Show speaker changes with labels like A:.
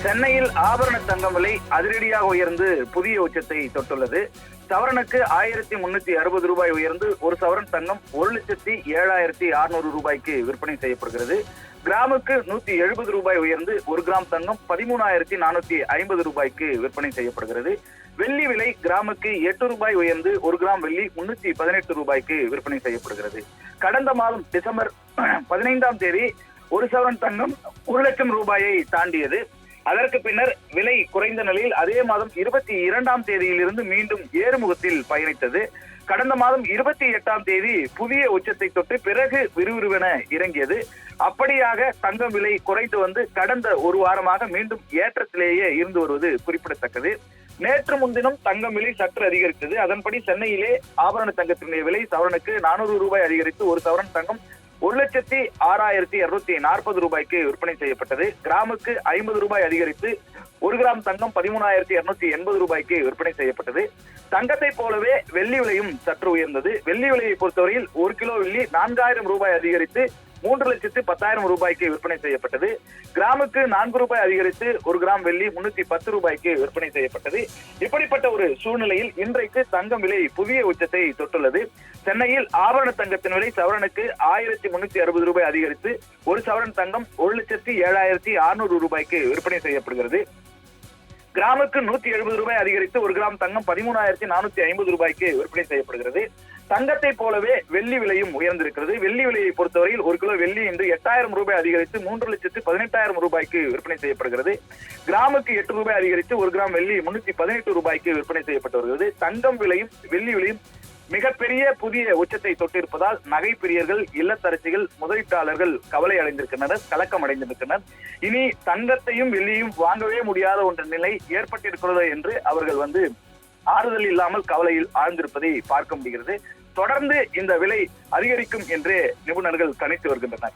A: சென்னையில் ஆபரண தங்கம் விலை அதிரடியாக உயர்ந்து புதிய உச்சத்தை தொட்டுள்ளது. சவரனுக்கு 1360 ரூபாய் உயர்ந்து ஒரு சவரன் தங்கம் 1,07,600 ரூபாய்க்கு விற்பனை செய்யப்படுகிறது. கிராமுக்கு 170 ரூபாய் உயர்ந்து ஒரு கிராம் தங்கம் 13,450 ரூபாய்க்கு விற்பனை செய்யப்படுகிறது. வெள்ளி விலை கிராமுக்கு 8 ரூபாய் உயர்ந்து ஒரு கிராம் வெள்ளி 318 ரூபாய்க்கு விற்பனை செய்யப்படுகிறது. கடந்த மாதம் டிசம்பர் 15ஆம் தேதி ஒரு சவரன் தங்கம் 1 லட்சம் ரூபாயை தாண்டியது. அதற்கு பின்னர் விலை குறைந்த நிலையில் அதே மாதம் 22ஆம் தேதியிலிருந்து மீண்டும் ஏறுமுகத்தில் பயணித்தது. கடந்த மாதம் 28ஆம் தேதி புதிய உச்சத்தை தொட்டு பிறகு விறுவிறுவென இறங்கியது. அப்படியாக தங்கம் விலை குறைந்து வந்து கடந்த ஒரு வாரமாக மீண்டும் ஏற்றத்திலேயே இருந்து வருவது குறிப்பிடத்தக்கது. நேற்று முன்தினம் தங்கம் விலை சற்று அதிகரித்தது. அதன்படி சென்னையிலே ஆபரண தங்கத்தினுடைய விலை சவரனுக்கு 400 ரூபாய் அதிகரித்து ஒரு சவரன் தங்கம் 1,06,240 ரூபாய்க்கு விற்பனை செய்யப்பட்டது. கிராமுக்கு 50 ரூபாய் அதிகரித்து ஒரு கிராம் தங்கம் 13,280 ரூபாய்க்கு விற்பனை செய்யப்பட்டது. தங்கத்தை போலவே வெள்ளி விலையும் சற்று உயர்ந்தது. வெள்ளி விலையை பொறுத்தவரையில் 1 கிலோ வெள்ளி 4,000 ரூபாய் அதிகரித்து 3,10,000 ரூபாய்க்கு விற்பனை செய்யப்பட்டது. கிராமுக்கு 4 ரூபாய் அதிகரித்து ஒரு கிராம் வெள்ளி 310 ரூபாய்க்கு விற்பனை செய்யப்பட்டது. இப்படிப்பட்ட ஒரு சூழ்நிலையில் இன்றைக்கு தங்கம் விலை புதிய உச்சத்தை தொட்டுள்ளது. சென்னையில் ஆபரண தங்கத்தின் விலை சவரனுக்கு 1360 ரூபாய் அதிகரித்து ஒரு சவரன் தங்கம் 1,07,600 ரூபாய்க்கு விற்பனை செய்யப்படுகிறது. கிராமுக்கு 170 ரூபாய் அதிகரித்து ஒரு கிராம் தங்கம் 13,450 ரூபாய்க்கு விற்பனை செய்யப்படுகிறது. தங்கத்தை போலவே வெள்ளி விலையும் உயர்ந்திருக்கிறது. வெள்ளி விலையை பொறுத்தவரையில் 1 கிலோ வெள்ளி இன்று 8,000 ரூபாய் அதிகரித்து 3,18,000 ரூபாய்க்கு விற்பனை செய்யப்படுகிறது. கிராமுக்கு 8 ரூபாய் அதிகரித்து ஒரு கிராம் வெள்ளி 318 ரூபாய்க்கு விற்பனை செய்யப்பட்டு வருகிறது. தங்கம் விலையும் வெள்ளி விலையும் மிகப்பெரிய புதிய உச்சத்தை தொட்டிருப்பதால் நகை பிரியர்கள், இல்லத்தரசிகள், முதலீட்டாளர்கள் கவலை அடைந்திருக்கின்றனர், கலக்கம் அடைந்திருக்கின்றனர். இனி தங்கத்தையும் வெள்ளியும் வாங்கவே முடியாத ஒன்ற நிலை ஏற்பட்டிருக்கிறது என்று அவர்கள் ஆறுதல் இல்லாமல் கவலையில் ஆழ்ந்திருப்பதை பார்க்க முடிகிறது. தொடர்ந்து இந்த விலை அதிகரிக்கும் என்று நிபுணர்கள் கணித்து வருகின்றனர்.